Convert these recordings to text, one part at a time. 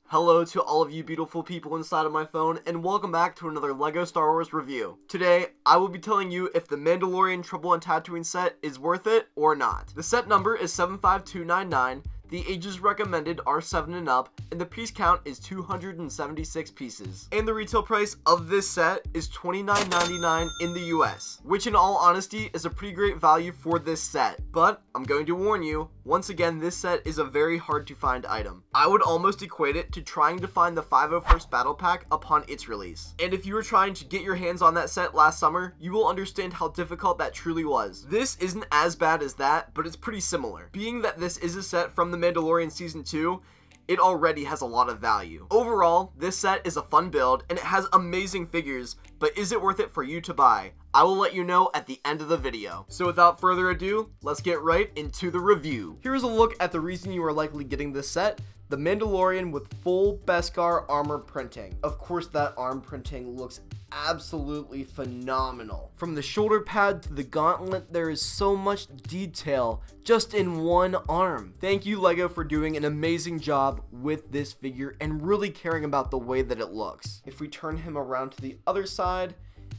Hello to all of you beautiful people inside of my phone, and welcome back to another LEGO Star Wars review. Today, I will be telling you if the Mandalorian Trouble on Tatooine set is worth it or not. The set number is 75299, the ages recommended are 7 and up, and the piece count is 276 pieces. And the retail price of this set is $29.99 in the US, which in all honesty is a pretty great value for this set. But I'm going to warn you, once again, this set is a very hard to find item. I would almost equate it to trying to find the 501st Battle Pack upon its release. And if you were trying to get your hands on that set last summer, you will understand how difficult that truly was. This isn't as bad as that, but it's pretty similar. Being that this is a set from The Mandalorian Season 2, it already has a lot of value. Overall, this set is a fun build, and it has amazing figures, but is it worth it for you to buy? I will let you know at the end of the video. So without further ado, let's get right into the review. Here's a look at the reason you are likely getting this set: the Mandalorian with full beskar armor printing. Of course, that arm printing looks absolutely phenomenal. From the shoulder pad to the gauntlet, there is so much detail just in one arm. Thank you, LEGO, for doing an amazing job with this figure and really caring about the way that it looks. If we turn him around to the other side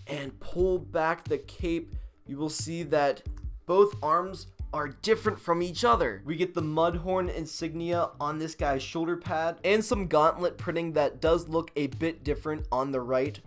and pull back the cape, you will see that both arms are different from each other. We get the Mudhorn insignia on this guy's shoulder pad and some gauntlet printing that does look a bit different on the right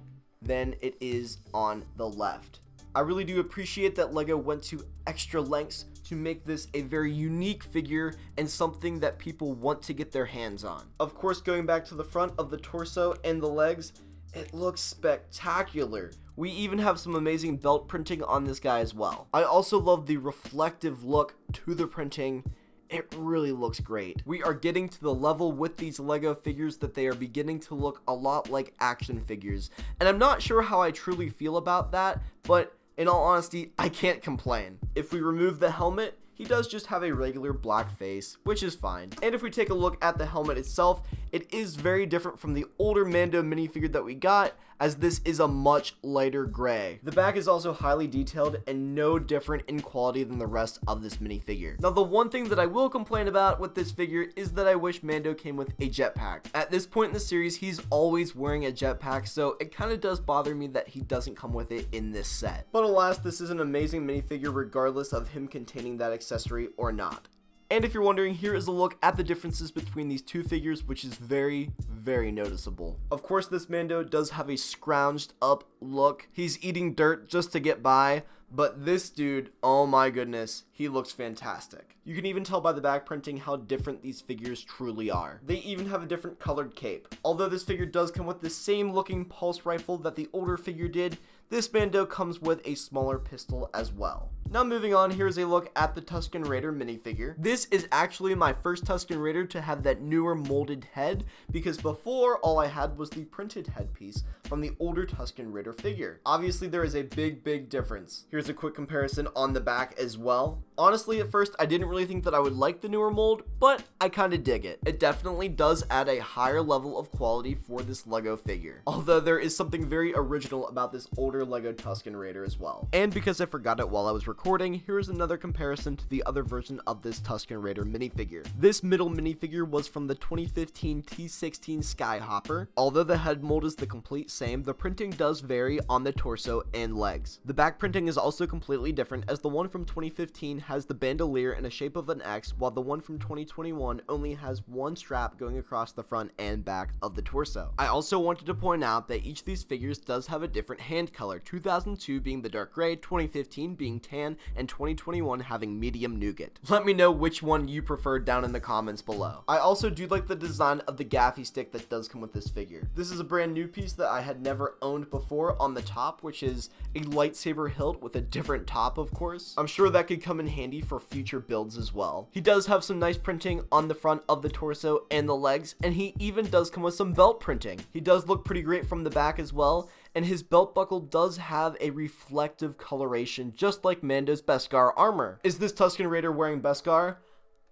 than it is on the left. I really do appreciate that LEGO went to extra lengths to make this a very unique figure and something that people want to get their hands on. Of course, going back to the front of the torso and the legs, it looks spectacular. We even have some amazing belt printing on this guy as well. I also love the reflective look to the printing. It really looks great. We are getting to the level with these LEGO figures that they are beginning to look a lot like action figures. And I'm not sure how I truly feel about that, but in all honesty, I can't complain. If we remove the helmet, he does just have a regular black face, which is fine. And if we take a look at the helmet itself, it is very different from the older Mando minifigure that we got, as this is a much lighter gray. The back is also highly detailed and no different in quality than the rest of this minifigure. Now, the one thing that I will complain about with this figure is that I wish Mando came with a jetpack. At this point in the series, he's always wearing a jetpack, so it kind of does bother me that he doesn't come with it in this set. But alas, this is an amazing minifigure regardless of him containing that accessory or not. And if you're wondering, here is a look at the differences between these two figures, which is very, very noticeable. Of course, this Mando does have a scrounged up look. He's eating dirt just to get by, but this dude, oh my goodness, he looks fantastic. You can even tell by the back printing how different these figures truly are. They even have a different colored cape. Although this figure does come with the same looking pulse rifle that the older figure did, this Mando comes with a smaller pistol as well. Now moving on, here's a look at the Tusken Raider minifigure. This is actually my first Tusken Raider to have that newer molded head, because before all I had was the printed headpiece from the older Tusken Raider figure. Obviously there is a big difference. Here's a quick comparison on the back as well. Honestly, at first I didn't really think that I would like the newer mold, but I kind of dig it. It definitely does add a higher level of quality for this LEGO figure. Although there is something very original about this older LEGO Tusken Raider as well. And because I forgot it while I was recording, here's another comparison to the other version of this Tusken Raider minifigure. This middle minifigure was from the 2015 T16 Skyhopper. Although the head mold is the complete same, the printing does vary on the torso and legs. The back printing is also completely different, as the one from 2015 has the bandolier in a shape of an X, while the one from 2021 only has one strap going across the front and back of the torso. I also wanted to point out that each of these figures does have a different hand color, 2002 being the dark gray, 2015 being tan, Cyan, and 2021 having medium nougat. Let me know which one you prefer down in the comments below. I also do like the design of the gaffy stick that does come with this figure. This is a brand new piece that I had never owned before on the top, which is a lightsaber hilt with a different top, of course. I'm sure that could come in handy for future builds as well. He does have some nice printing on the front of the torso and the legs, and he even does come with some belt printing. He does look pretty great from the back as well, and his belt buckle does have a reflective coloration just like Mando's beskar armor. Is this Tusken Raider wearing beskar?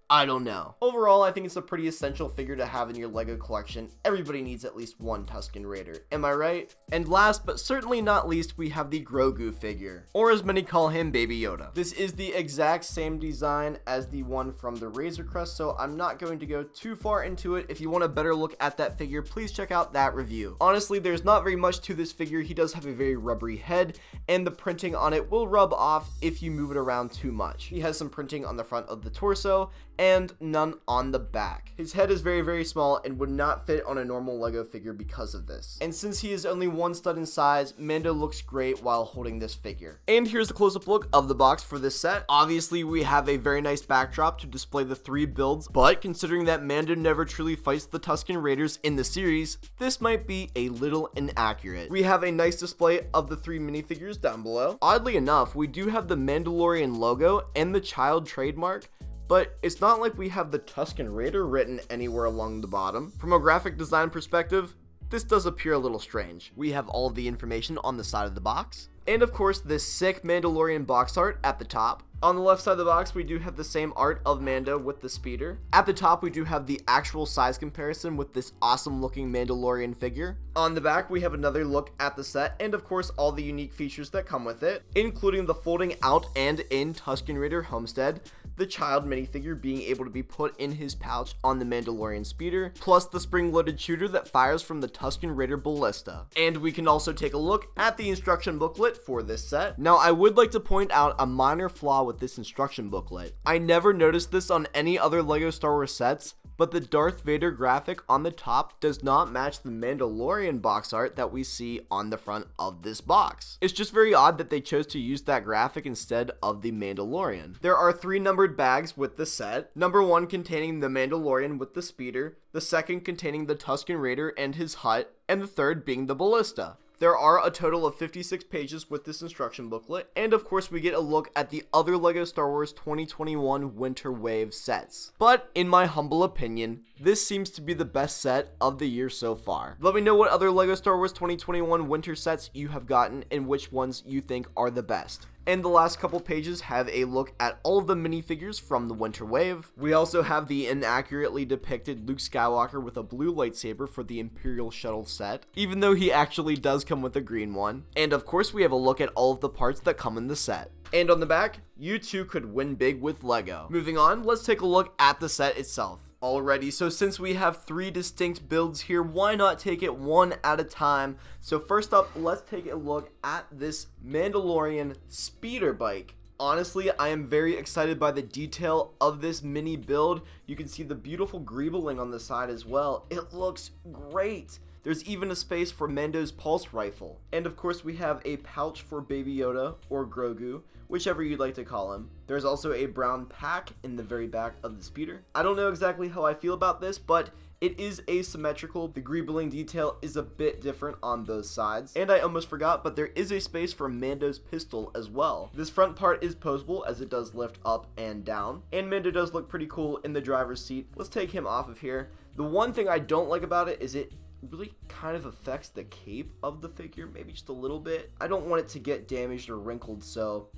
I don't know. Overall, I think it's a pretty essential figure to have in your LEGO collection. Everybody needs at least one Tusken Raider. Am I right? And last but certainly not least, we have the Grogu figure, or as many call him, Baby Yoda. This is the exact same design as the one from the Razor Crest, so I'm not going to go too far into it. If you want a better look at that figure, please check out that review. Honestly, there's not very much to this figure. He does have a very rubbery head, and the printing on it will rub off if you move it around too much. He has some printing on the front of the torso, and none on the back. His head is very, very small and would not fit on a normal LEGO figure because of this. And since he is only one stud in size, Mando looks great while holding this figure. And here's a close-up look of the box for this set. Obviously, we have a very nice backdrop to display the 3 builds, but considering that Mando never truly fights the Tusken Raiders in the series, this might be a little inaccurate. We have a nice display of the 3 minifigures down below. Oddly enough, we do have the Mandalorian logo and the Child trademark, but it's not like we have the Tusken Raider written anywhere along the bottom. From a graphic design perspective, this does appear a little strange. We have all of the information on the side of the box, and of course this sick Mandalorian box art at the top. On the left side of the box, we do have the same art of Mando with the speeder. At the top, we do have the actual size comparison with this awesome looking Mandalorian figure. On the back, we have another look at the set, and of course all the unique features that come with it, including the folding out and in Tusken Raider homestead, the Child minifigure being able to be put in his pouch on the Mandalorian speeder, plus the spring-loaded shooter that fires from the Tusken Raider Ballista. And we can also take a look at the instruction booklet for this set. Now, I would like to point out a minor flaw with this instruction booklet. I never noticed this on any other LEGO Star Wars sets, but the Darth Vader graphic on the top does not match the Mandalorian box art that we see on the front of this box. It's just very odd that they chose to use that graphic instead of the Mandalorian. There are 3 numbered bags with the set. Number 1 containing the Mandalorian with the speeder, the second containing the Tusken Raider and his hut, and the third being the Ballista. There are a total of 56 pages with this instruction booklet, and of course we get a look at the other LEGO Star Wars 2021 Winter Wave sets. But in my humble opinion, this seems to be the best set of the year so far. Let me know what other LEGO Star Wars 2021 winter sets you have gotten and which ones you think are the best. And the last couple pages have a look at all of the minifigures from the Winter Wave. We also have the inaccurately depicted Luke Skywalker with a blue lightsaber for the Imperial Shuttle set, even though he actually does come with a green one. And of course we have a look at all of the parts that come in the set. And on the back, you too could win big with LEGO. Moving on, let's take a look at the set itself. Alrighty, so since we have 3 distinct builds here, why not take it one at a time? So first up, let's take a look at this Mandalorian speeder bike. Honestly, I am very excited by the detail of this mini build. You can see the beautiful greebling on the side as well. It looks great. There's even a space for Mando's pulse rifle. And of course we have a pouch for Baby Yoda or Grogu, whichever you'd like to call him. There's also a brown pack in the very back of the speeder. I don't know exactly how I feel about this, but it is asymmetrical. The greebling detail is a bit different on those sides. And I almost forgot, but there is a space for Mando's pistol as well. This front part is posable as it does lift up and down. And Mando does look pretty cool in the driver's seat. Let's take him off of here. The one thing I don't like about it is it really kind of affects the cape of the figure, maybe just a little bit. I don't want it to get damaged or wrinkled, so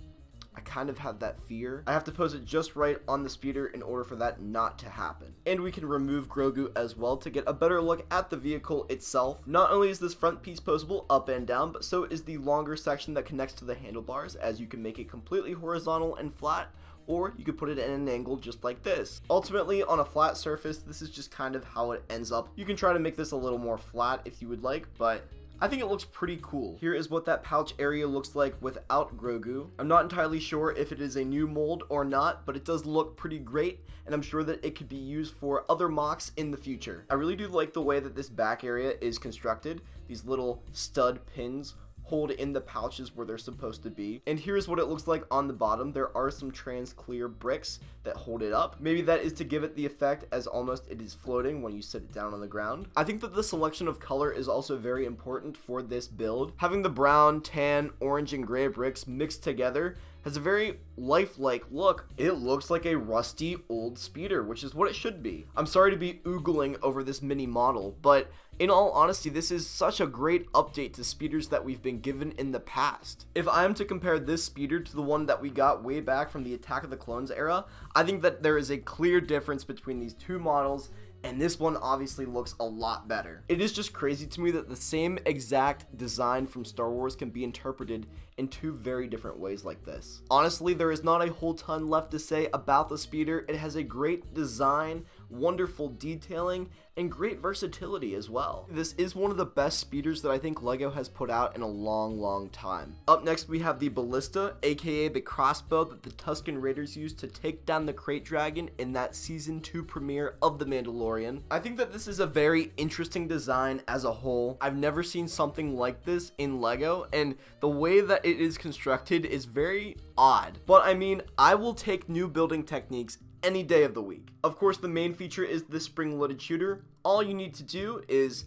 I kind of have that fear. I have to pose it just right on the speeder in order for that not to happen. And we can remove Grogu as well to get a better look at the vehicle itself. Not only is this front piece posable up and down, but so is the longer section that connects to the handlebars, as you can make it completely horizontal and flat, or you could put it at an angle just like this. Ultimately, on a flat surface, this is just kind of how it ends up. You can try to make this a little more flat if you would like, but I think it looks pretty cool. Here is what that pouch area looks like without Grogu. I'm not entirely sure if it is a new mold or not, but it does look pretty great, and I'm sure that it could be used for other mocks in the future. I really do like the way that this back area is constructed. These little stud pins hold in the pouches where they're supposed to be. And here's what it looks like on the bottom. There are some trans clear bricks that hold it up. Maybe that is to give it the effect as almost it is floating when you sit it down on the ground. I think that the selection of color is also very important for this build. Having the brown, tan, orange, and gray bricks mixed together has a very lifelike look. It looks like a rusty old speeder, which is what it should be. I'm sorry to be oogling over this mini model, but in all honesty, this is such a great update to speeders that we've been given in the past. If I am to compare this speeder to the one that we got way back from the Attack of the Clones era, I think that there is a clear difference between these two models, and this one obviously looks a lot better. It is just crazy to me that the same exact design from Star Wars can be interpreted in two very different ways like this. Honestly, there is not a whole ton left to say about the speeder. It has a great design, wonderful detailing, and great versatility as well. This is one of the best speeders that I think LEGO has put out in a long time. Up next, we have the Ballista, aka the crossbow that the Tusken Raiders used to take down the Crate Dragon in that Season 2 premiere of The Mandalorian. I think that this is a very interesting design as a whole. I've never seen something like this in LEGO, and the way that it is constructed is very odd. But I mean, I will take new building techniques any day of the week. Of course, the main feature is the spring-loaded shooter. All you need to do is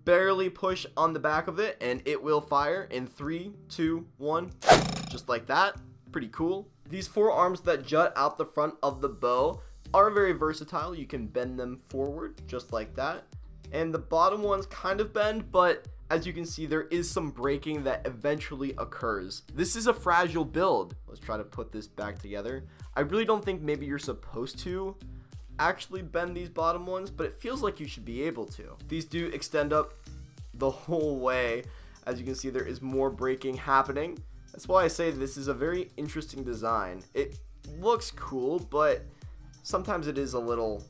barely push on the back of it and it will fire in 3, 2, 1, just like that. Pretty cool. These four arms that jut out the front of the bow are very versatile. You can bend them forward just like that. And the bottom ones kind of bend, but as you can see, there is some breaking that eventually occurs. This is a fragile build. Let's try to put this back together. I really don't think maybe you're supposed to actually bend these bottom ones, but it feels like you should be able to. These do extend up the whole way. As you can see, there is more breaking happening. That's why I say this is a very interesting design. It looks cool, but sometimes it is a little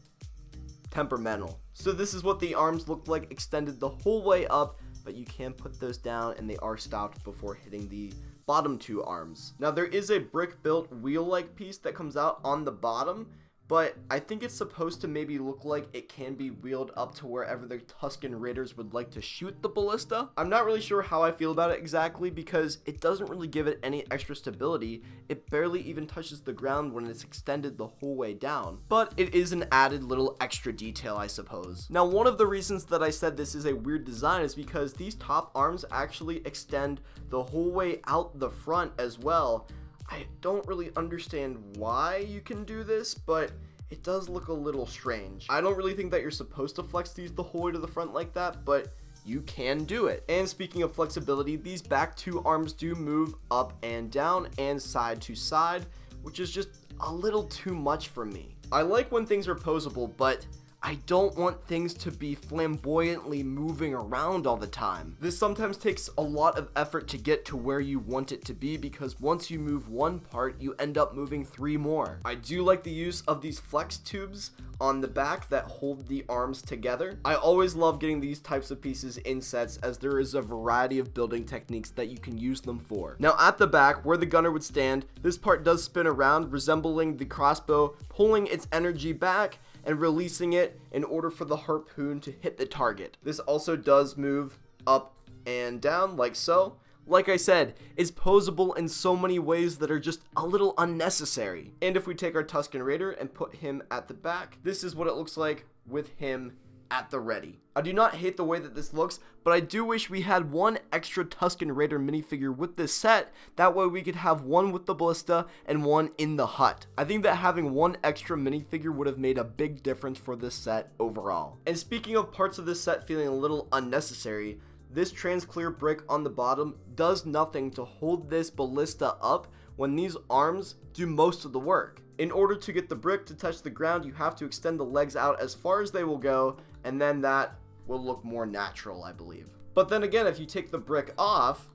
temperamental. So this is what the arms look like extended the whole way up, but you can put those down and they are stopped before hitting the bottom two arms. Now there is a brick built wheel-like piece that comes out on the bottom, but I think it's supposed to maybe look like it can be wheeled up to wherever the Tusken Raiders would like to shoot the Ballista. I'm not really sure how I feel about it exactly because it doesn't really give it any extra stability. It barely even touches the ground when it's extended the whole way down, but it is an added little extra detail, I suppose. Now, one of the reasons that I said this is a weird design is because these top arms actually extend the whole way out the front as well. I don't really understand why you can do this, but it does look a little strange. I don't really think that you're supposed to flex these the whole way to the front like that, but you can do it. And speaking of flexibility, these back two arms do move up and down and side to side, which is just a little too much for me. I like when things are posable, but I don't want things to be flamboyantly moving around all the time. This sometimes takes a lot of effort to get to where you want it to be because once you move one part, you end up moving 3 more. I do like the use of these flex tubes on the back that hold the arms together. I always love getting these types of pieces in sets as there is a variety of building techniques that you can use them for. Now at the back, where the gunner would stand, this part does spin around, resembling the crossbow, pulling its energy back and releasing it in order for the harpoon to hit the target. This also does move up and down like so. Like I said, it's posable in so many ways that are just a little unnecessary. And if we take our Tusken Raider and put him at the back, this is what it looks like with him at the ready. I do not hate the way that this looks, but I do wish we had one extra Tusken Raider minifigure with this set. That way we could have one with the Ballista and one in the hut. I think that having one extra minifigure would have made a big difference for this set overall. And speaking of parts of this set feeling a little unnecessary, this trans clear brick on the bottom does nothing to hold this Ballista up when these arms do most of the work. In order to get the brick to touch the ground, you have to extend the legs out as far as they will go, and then that will look more natural, I believe. But then again, if you take the brick off,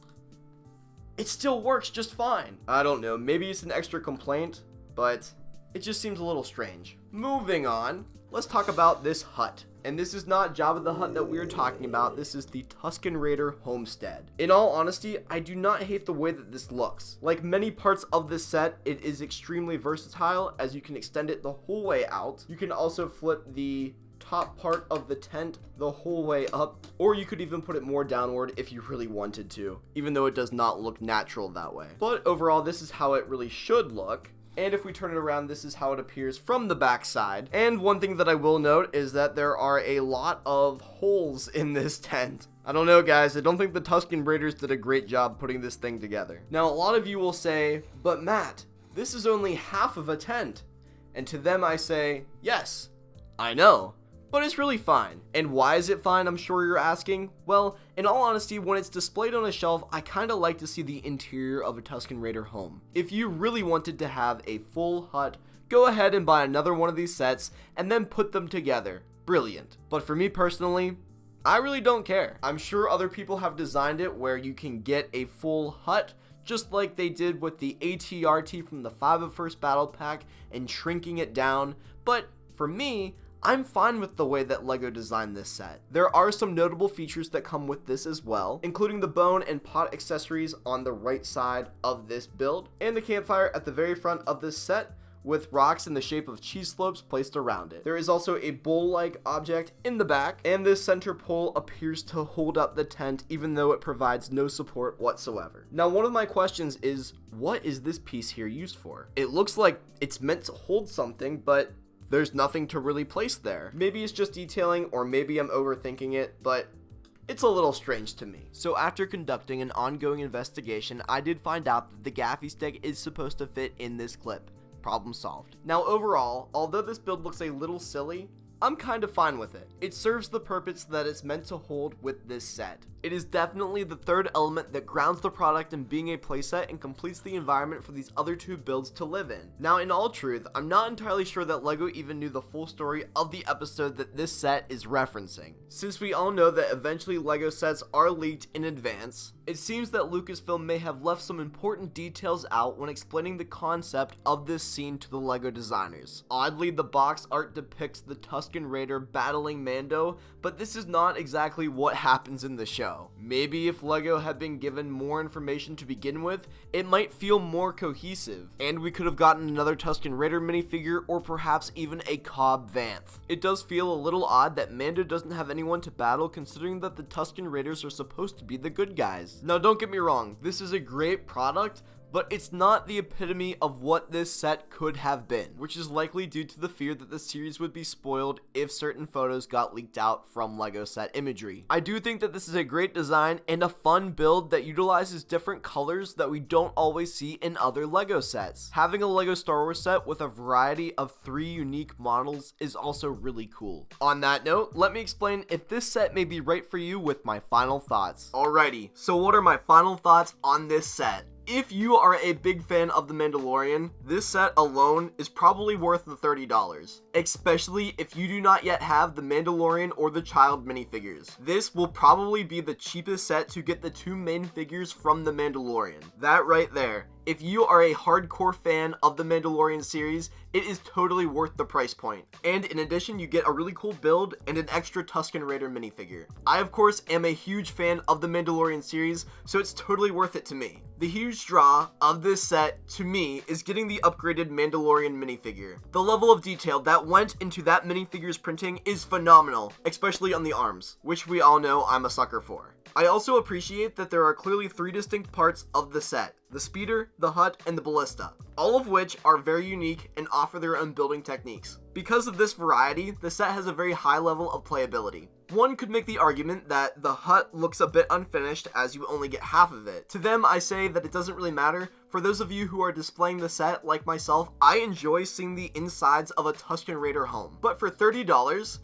it still works just fine. I don't know, maybe it's an extra complaint, but it just seems a little strange. Moving on, let's talk about this hut. And this is not Jabba the Hutt that we are talking about, this is the Tusken Raider homestead. In all honesty, I do not hate the way that this looks. Like many parts of this set, it is extremely versatile as you can extend it the whole way out. You can also flip the top part of the tent the whole way up, or you could even put it more downward if you really wanted to, even though it does not look natural that way. But overall, this is how it really should look. And if we turn it around, this is how it appears from the back side. And one thing that I will note is that there are a lot of holes in this tent. I don't know, guys. I don't think the Tusken Raiders did a great job putting this thing together. Now, a lot of you will say, but Matt, this is only half of a tent. And to them I say, yes, I know, but it's really fine. And why is it fine, I'm sure you're asking? Well, in all honesty, when it's displayed on a shelf, I kinda like to see the interior of a Tusken Raider home. If you really wanted to have a full hut, go ahead and buy another one of these sets and then put them together. Brilliant. But for me personally, I really don't care. I'm sure other people have designed it where you can get a full hut, just like they did with the AT-RT from the 501st Battle Pack and shrinking it down, but for me, I'm fine with the way that LEGO designed this set. There are some notable features that come with this as well, including the bone and pot accessories on the right side of this build, and the campfire at the very front of this set, with rocks in the shape of cheese slopes placed around it. There is also a bowl-like object in the back, and this center pole appears to hold up the tent even though it provides no support whatsoever. Now, one of my questions is, what is this piece here used for? It looks like it's meant to hold something, but there's nothing to really place there. Maybe it's just detailing, or maybe I'm overthinking it, but it's a little strange to me. So after conducting an ongoing investigation, I did find out that the gaffi stick is supposed to fit in this clip. Problem solved. Now overall, although this build looks a little silly, I'm kind of fine with it. It serves the purpose that it's meant to hold with this set. It is definitely the third element that grounds the product in being a playset and completes the environment for these other two builds to live in. Now, in all truth, I'm not entirely sure that LEGO even knew the full story of the episode that this set is referencing. Since we all know that eventually LEGO sets are leaked in advance, it seems that Lucasfilm may have left some important details out when explaining the concept of this scene to the LEGO designers. Oddly, the box art depicts the Tusken Raider battling Mando, but this is not exactly what happens in the show. Maybe if LEGO had been given more information to begin with, it might feel more cohesive, and we could have gotten another Tusken Raider minifigure or perhaps even a Cobb Vanth. It does feel a little odd that Mando doesn't have anyone to battle, considering that the Tusken Raiders are supposed to be the good guys. Now, don't get me wrong, this is a great product, but it's not the epitome of what this set could have been, which is likely due to the fear that the series would be spoiled if certain photos got leaked out from LEGO set imagery. I do think that this is a great design and a fun build that utilizes different colors that we don't always see in other LEGO sets. Having a LEGO Star Wars set with a variety of 3 unique models is also really cool. On that note, let me explain if this set may be right for you with my final thoughts. Alrighty, so what are my final thoughts on this set? If you are a big fan of The Mandalorian, this set alone is probably worth the $30, especially if you do not yet have the Mandalorian or the Child minifigures. This will probably be the cheapest set to get the 2 main figures from The Mandalorian. That right there. If you are a hardcore fan of the Mandalorian series, it is totally worth the price point. And in addition, you get a really cool build and an extra Tusken Raider minifigure. I, of course, am a huge fan of the Mandalorian series, so it's totally worth it to me. The huge draw of this set, to me, is getting the upgraded Mandalorian minifigure. The level of detail that went into that minifigure's printing is phenomenal, especially on the arms, which we all know I'm a sucker for. I also appreciate that there are clearly 3 distinct parts of the set: the speeder, the hut, and the ballista, all of which are very unique and offer their own building techniques. Because of this variety, the set has a very high level of playability. One could make the argument that the hut looks a bit unfinished as you only get half of it. To them, I say that it doesn't really matter. For those of you who are displaying the set like myself, I enjoy seeing the insides of a Tusken Raider home. But for $30,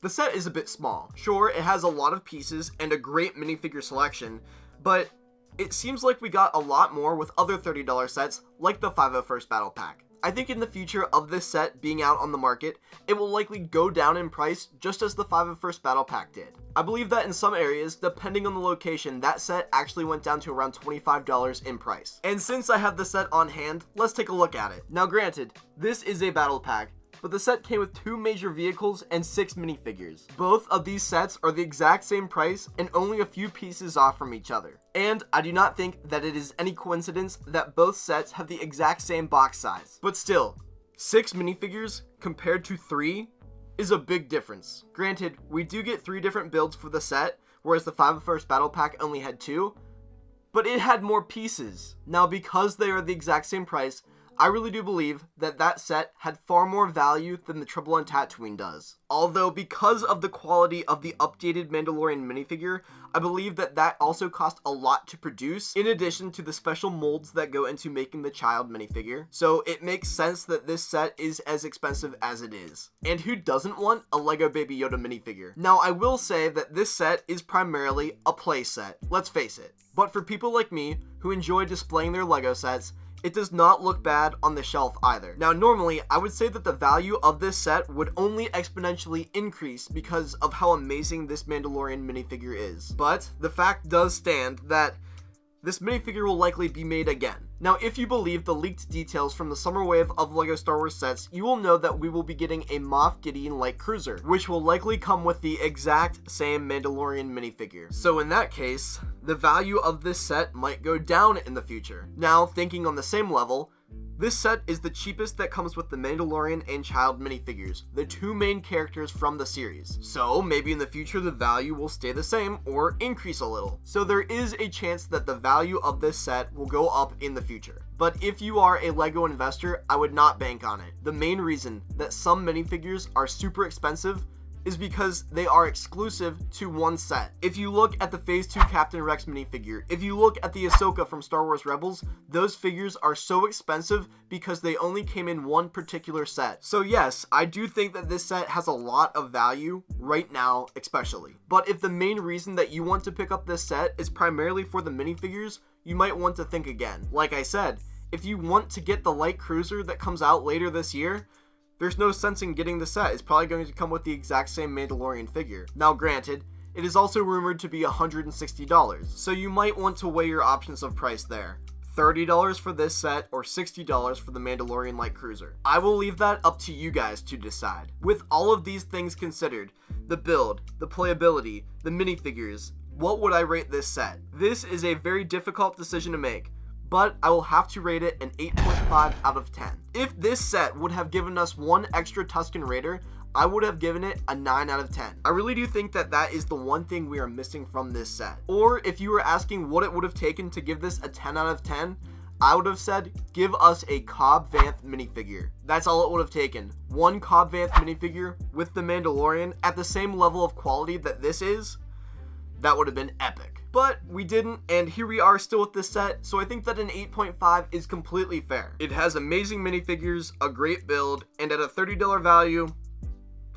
the set is a bit small. Sure, it has a lot of pieces and a great minifigure selection, but it seems like we got a lot more with other $30 sets like the 501st Battle Pack. I think in the future of this set being out on the market, it will likely go down in price just as the 501st Battle Pack did. I believe that in some areas, depending on the location, that set actually went down to around $25 in price. And since I have the set on hand, let's take a look at it. Now granted, this is a battle pack, but the set came with 2 major vehicles and 6 minifigures. Both of these sets are the exact same price and only a few pieces off from each other. And I do not think that it is any coincidence that both sets have the exact same box size. But still, 6 minifigures compared to 3? is a big difference. Granted, we do get 3 different builds for the set, whereas the 501st Battle Pack only had 2, but it had more pieces. Now, because they are the exact same price, I really do believe that that set had far more value than the Trouble on Tatooine does. Although, because of the quality of the updated Mandalorian minifigure, I believe that that also cost a lot to produce, in addition to the special molds that go into making the Child minifigure. So it makes sense that this set is as expensive as it is. And who doesn't want a Lego Baby Yoda minifigure? Now, I will say that this set is primarily a play set, let's face it. But for people like me, who enjoy displaying their Lego sets, it does not look bad on the shelf either. Now, normally, I would say that the value of this set would only exponentially increase because of how amazing this Mandalorian minifigure is. But the fact does stand that this minifigure will likely be made again. Now, if you believe the leaked details from the summer wave of LEGO Star Wars sets, you will know that we will be getting a Moff Gideon light cruiser, which will likely come with the exact same Mandalorian minifigure. So in that case, the value of this set might go down in the future. Now, thinking on the same level, this set is the cheapest that comes with the Mandalorian and Child minifigures, the 2 main characters from the series. So maybe in the future the value will stay the same or increase a little. So there is a chance that the value of this set will go up in the future. But if you are a LEGO investor, I would not bank on it. The main reason that some minifigures are super expensive is because they are exclusive to one set. If you look at the Phase 2 Captain Rex minifigure, if you look at the Ahsoka from Star Wars Rebels, those figures are so expensive because they only came in one particular set. So yes, I do think that this set has a lot of value right now, especially. But if the main reason that you want to pick up this set is primarily for the minifigures, you might want to think again. Like I said, if you want to get the light cruiser that comes out later this year, there's no sense in getting the set. It's probably going to come with the exact same Mandalorian figure. Now granted, it is also rumored to be $160, so you might want to weigh your options of price there. $30 for this set or $60 for the Mandalorian light cruiser. I will leave that up to you guys to decide. With all of these things considered, the build, the playability, the minifigures, what would I rate this set? This is a very difficult decision to make, but I will have to rate it an 8.5 out of 10. If this set would have given us one extra Tusken Raider, I would have given it a 9 out of 10. I really do think that that is the one thing we are missing from this set. Or if you were asking what it would have taken to give this a 10 out of 10, I would have said, give us a Cobb Vanth minifigure. That's all it would have taken. One Cobb Vanth minifigure with the Mandalorian at the same level of quality that this is. That would have been epic. But we didn't, and here we are still with this set, so I think that an 8.5 is completely fair. It has amazing minifigures, a great build, and at a $30 value,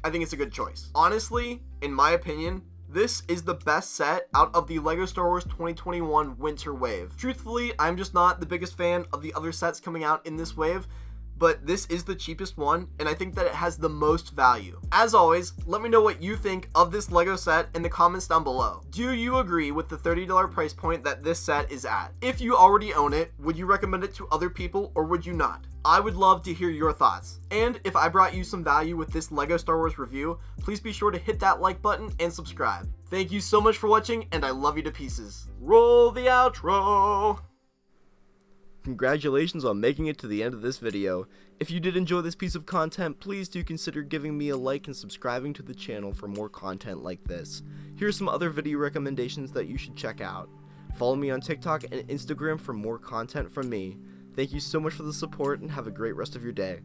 I think it's a good choice. Honestly, in my opinion, this is the best set out of the LEGO Star Wars 2021 Winter Wave. Truthfully, I'm just not the biggest fan of the other sets coming out in this wave, but this is the cheapest one, and I think that it has the most value. As always, let me know what you think of this LEGO set in the comments down below. Do you agree with the $30 price point that this set is at? If you already own it, would you recommend it to other people or would you not? I would love to hear your thoughts. And if I brought you some value with this LEGO Star Wars review, please be sure to hit that like button and subscribe. Thank you so much for watching, and I love you to pieces. Roll the outro! Congratulations on making it to the end of this video. If you did enjoy this piece of content, please do consider giving me a like and subscribing to the channel for more content like this. Here are some other video recommendations that you should check out. Follow me on TikTok and Instagram for more content from me. Thank you so much for the support and have a great rest of your day.